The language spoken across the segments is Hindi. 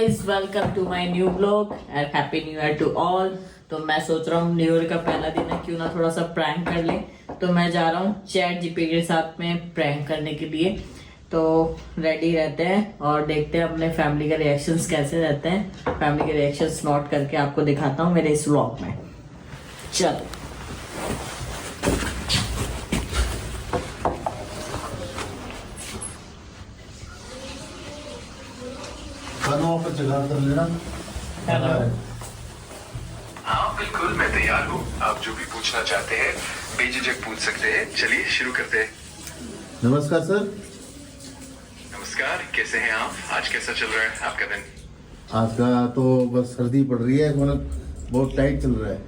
Guys welcome to my new blog and happy new year to all. तो मैं सोच रहा हूँ न्यू ईयर का पहला दिन है, क्यों ना थोड़ा सा प्रैंक कर ले। तो मैं जा रहा हूँ चैट जीपीटी के साथ में प्रैंक करने के लिए। तो रेडी रहते हैं और देखते हैं अपने फैमिली के रिएक्शंस कैसे रहते हैं। फैमिली के रिएक्शंस नोट करके आपको दिखाता हूँ मेरे इस व्लॉग में। चलो पर जगह कर लेना। हाँ बिल्कुल, मैं तैयार हूँ। आप जो भी पूछना चाहते हैं बेझिझक पूछ सकते हैं। चलिए शुरू करते हैं। नमस्कार सर। नमस्कार, कैसे हैं आप? आज कैसा चल रहा है आपका दिन? आज का तो बस सर्दी पड़ रही है, मतलब बहुत टाइट चल रहा है।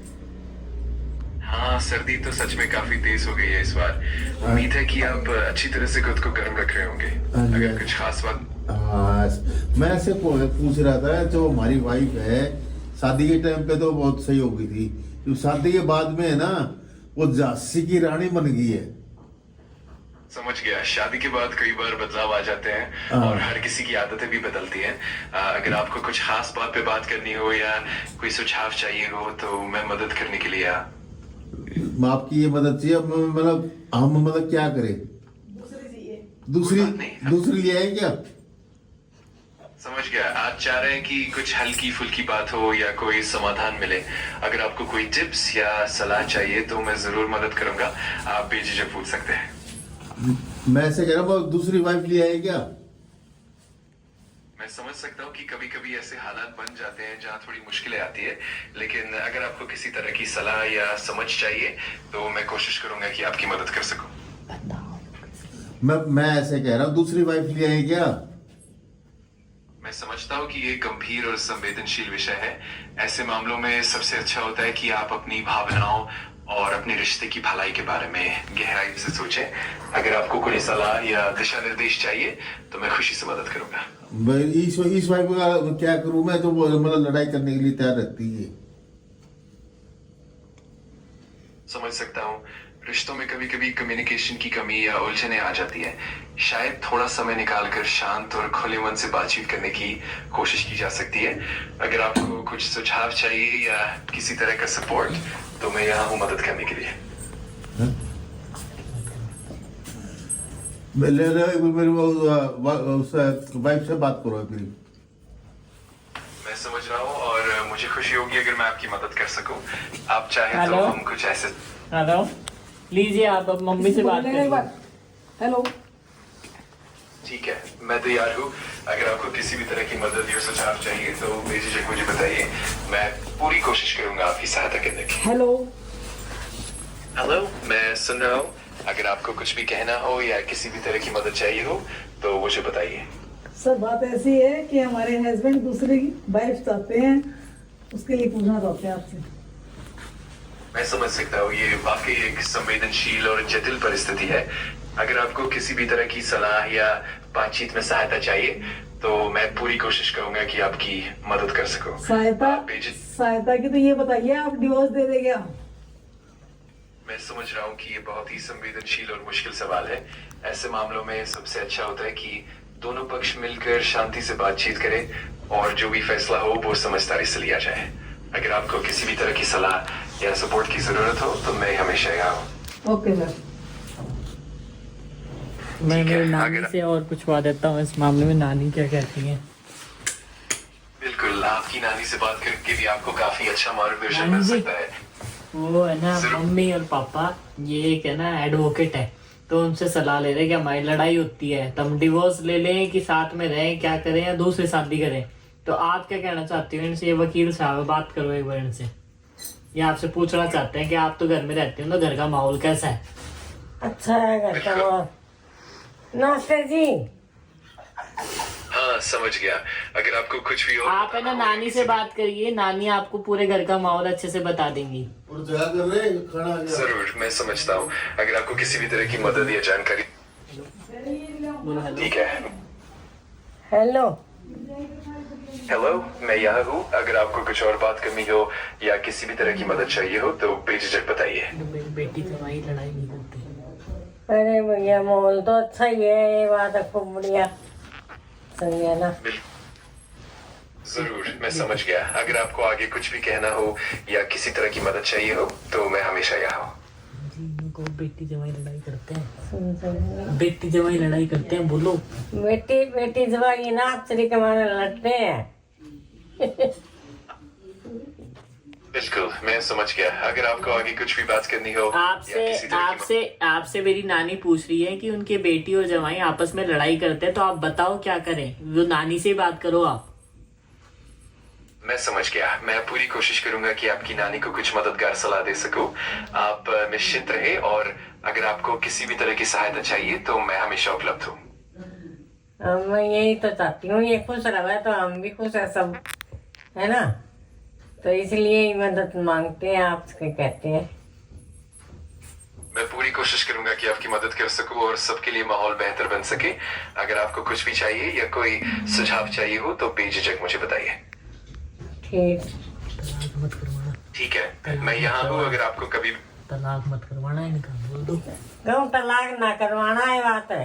हाँ, सर्दी तो सच में काफी तेज हो गई है इस बार। उम्मीद है कि आप अच्छी तरह से खुद को गर्म रख रहे होंगे। हाँ जी। अगर कुछ खास बात। हाँ, मैं ऐसे पूछ रहा था, जो हमारी वाइफ है शादी के टाइम पे तो बहुत सही हो गई थी, जो शादी के बाद में है ना वो झांसी की रानी बन गई है। समझ गया, शादी के बाद कई बार बदलाव आ जाते हैं हाँ। और हर किसी की आदतें भी बदलती हैं। अगर आपको कुछ खास बात पे बात करनी हो या कोई सुझाव चाहिए हो तो मैं मदद करने के लिए आपकी ये मदद चाहिए। अब मतलब हम मतलब क्या करें? दूसरी कोई बात नहीं। दूसरी ले आए क्या? समझ गया, आप चाह रहे हैं कि कुछ हल्की फुल्की बात हो या कोई समाधान मिले। अगर आपको कोई टिप्स या सलाह चाहिए तो मैं जरूर मदद करूंगा। आप बेझिझक पूछ सकते हैं। मैं ऐसे कह रहा हूँ, दूसरी वाइफ ले आए क्या? मैं समझ सकता हूँ कि कभी कभी ऐसे हालात बन जाते हैं जहाँ थोड़ी मुश्किलें आती है, लेकिन अगर आपको किसी तरह की सलाह या समझ चाहिए तो मैं कोशिश करूंगा कि आपकी मदद कर सकूं। मैं ऐसे कह रहा हूँ, दूसरी वाइफ ले आए क्या? मैं समझता हूँ कि ये गंभीर और संवेदनशील विषय है। ऐसे मामलों में सबसे अच्छा होता है कि आप अपनी भावनाओं और अपने रिश्ते की भलाई के बारे में गहराई से सोचें। अगर आपको कोई सलाह या दिशा निर्देश चाहिए तो मैं खुशी से मदद करूंगा। इस वाइफ का क्या करूं मैं, तो वो मतलब लड़ाई करने के लिए तैयार रहती है। समझ सकता हूँ, रिश्तों में कभी कभी कम्युनिकेशन की कमी या उलझने आ जाती है। शायद थोड़ा समय निकालकर शांत और खुले मन से बातचीत करने की कोशिश की जा सकती है। अगर आपको कुछ सुझाव चाहिए या किसी तरह का सपोर्ट तो मैं यहाँ हूँ मदद करने के लिए। मेरी वाइफ से बात करो फिर। मैं समझ रहा हूँ और मुझे खुशी होगी अगर मैं आपकी मदद कर सकूं। आप चाहें तो हेलो? हम कुछ ऐसे। हेलो, लीजिए आप अब मम्मी से बात करिए। हेलो, ठीक है, मैं तैयार हूँ। अगर आपको किसी भी तरह की मदद या सुझाव चाहिए तो बेझिझक मुझे बताइए। मैं पूरी कोशिश करूंगा आपकी सहायता करने की। हेलो। हेलो, मैं सुन रहा हूँ। अगर आपको कुछ भी कहना हो या किसी भी तरह की मदद चाहिए हो तो मुझे बताइए। सर बात ऐसी है कि हमारे हस्बैंड दूसरी वाइफ चाहते हैं, उसके लिए पूछना चाहते हैं आपसे। मैं समझ सकता हूँ, ये वाकई एक संवेदनशील और जटिल परिस्थिति है। अगर आपको किसी भी तरह की सलाह या बातचीत में सहायता चाहिए तो मैं पूरी कोशिश करूंगा कि आपकी मदद कर सकूं। सहायता आप सहायता की तो ये बताइए, आप डिवोर्स दे देंगे क्या? मैं समझ रहा हूँ कि ये बहुत ही संवेदनशील और मुश्किल सवाल है। ऐसे मामलों में सबसे अच्छा होता है कि दोनों पक्ष मिलकर शांति से बातचीत करें और जो भी फैसला हो वो समझदारी से लिया जाए। अगर आपको किसी भी तरह की सलाह या सपोर्ट की जरूरत हो तो मैं हमेशा यहाँ हूँ। Okay sir. मैं ठीक है, मेरी नानी अगर- से और पूछवा देता हूँ इस मामले में, नानी क्या कहती है। बिल्कुल, आपकी नानी से बात करके भी आपको काफी अच्छा मार्गदर्शन मिल नानी जी। सकता है। वो है ना, जरूर। मम्मी और पापा ये एक है ना एडवोकेट है, तो उनसे सलाह ले रहे कि हमारी लड़ाई होती है तो हम डिवोर्स ले लें कि साथ में रहें, क्या करें या दूसरी शादी करें। तो आप क्या कहना चाहती हो इनसे? ये वकील साहब, बात करो एक बार इनसे। ये आपसे पूछना चाहते हैं कि आप तो घर में रहते हो तो घर का माहौल कैसा है। अच्छा है घर का माहौल। नमस्ते जी। हाँ समझ गया। अगर आपको कुछ भी हो आप है ना नानी से बात करिए, नानी आपको पूरे घर का माहौल अच्छे से बता देंगी। और जगह कर रहे खाना आ गया। जरूर, मैं समझता हूँ। अगर आपको किसी भी तरह की मदद या जानकारी। बोलो हेलो। ठीक है। हेलो। हेलो, मैं यहाँ हूँ। अगर आपको कुछ और बात करनी हो या किसी भी तरह की मदद चाहिए हो तो बेझिझक बताइए। मेरी बेटी तो हमारी लड़ाई नहीं करती। अरे भैया माहौल तो अच्छा ही है, ये बात है खूब बढ़िया। सही है ना? जरूर, मैं समझ गया। अगर आपको आगे कुछ भी कहना हो या किसी तरह की मदद चाहिए हो तो मैं हमेशा यहाँ हूँ। जी इनको बेटी जवाई लड़ाई करते हैं, बेटी जवाई लड़ाई करते हैं, बोलो। बेटी बेटी जवाई ना आपसे कमाने लड़ते हैं। बिल्कुल, मैं समझ गया। अगर आपको आगे कुछ भी बात करनी हो आपसे या किसी तरह की आपसे आपसे मेरी नानी पूछ रही है कि उनके बेटी और जवाई आपस में लड़ाई करते हैं, तो आप बताओ क्या करें। वो नानी से बात करो आप। मैं समझ गया। मैं पूरी कोशिश करूंगा कि आपकी नानी को कुछ मददगार सलाह दे सकूं। आप निश्चिंत रहे और अगर आपको किसी भी तरह की सहायता चाहिए तो मैं हमेशा उपलब्ध हूँ। मैं यही तो चाहती हूँ, ये खुश रहे तो हम भी खुश है सब, है ना। तो इसलिए ही मदद मांगते हैं आपसे, कहते हैं। मैं पूरी कोशिश करूंगा कि आपकी मदद कर सकूं और सबके लिए माहौल बेहतर बन सके। अगर आपको कुछ भी चाहिए या कोई सुझाव चाहिए हो तो बेझिझक मुझे बताइए। ठीक। तलाक मत करवाना, ठीक है, मैं यहाँ हूँ। अगर आपको कभी तलाक मत करवाना इनका, बोल दो। क्यों तलाक ना करवाना है बात है।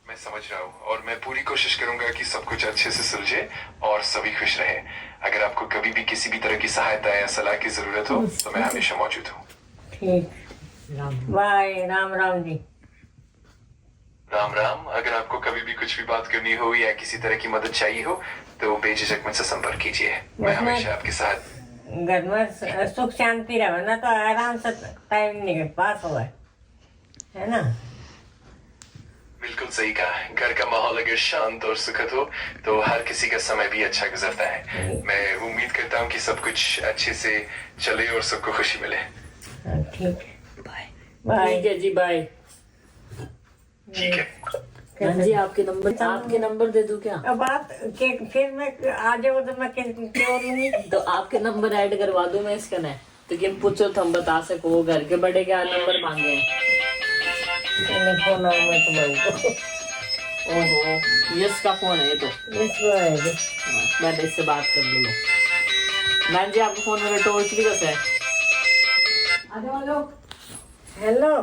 मैं समझ रहा हूँ और मैं पूरी कोशिश करूंगा कि सब कुछ अच्छे से सुलझे और सभी खुश रहे। अगर आपको कभी भी किसी भी तरह की सहायता या सलाह की जरूरत हो तो मैं हमेशा मौजूद हूँ। ठीक, राम बाय। राम राम जी। राम राम। अगर आपको कभी भी कुछ भी बात करनी हो या किसी तरह की मदद चाहिए हो तो बेझिझक मुझसे संपर्क कीजिए। मैं हमेशा आपके साथ। घर में सुख शांति रहे ना तो आराम से टाइम निकल पास हो, है ना। बिल्कुल सही कहा। घर का माहौल अगर शांत और सुखद हो तो हर किसी का समय भी अच्छा गुजरता है। मैं उम्मीद करता हूँ कि सब कुछ अच्छे से चले और सबको खुशी मिले। हाँ, ठीक। बाय। बाय। ठीक है जी, बाय। ठीक है। हाँ जी, आपके नंबर दे दूं क्या? अब बात के फिर मैं आ जाऊँ तो मैं क्यों लूंगी। तो आपके नंबर ऐड करवा दूं मैं इसका ना, तो कि पूछो तो हम बता सको। वो घर के बड़े क्या नंबर मांगे हैं। फोन आया मैं तुम्हारे ओहो, यस का फोन है ये तो। इसको आएगी। मैं इससे बात कर लूँ। मैम जी, आपको फोन में टोल फ्री कैसे है? आ जाओ आ जाओ। हेलो।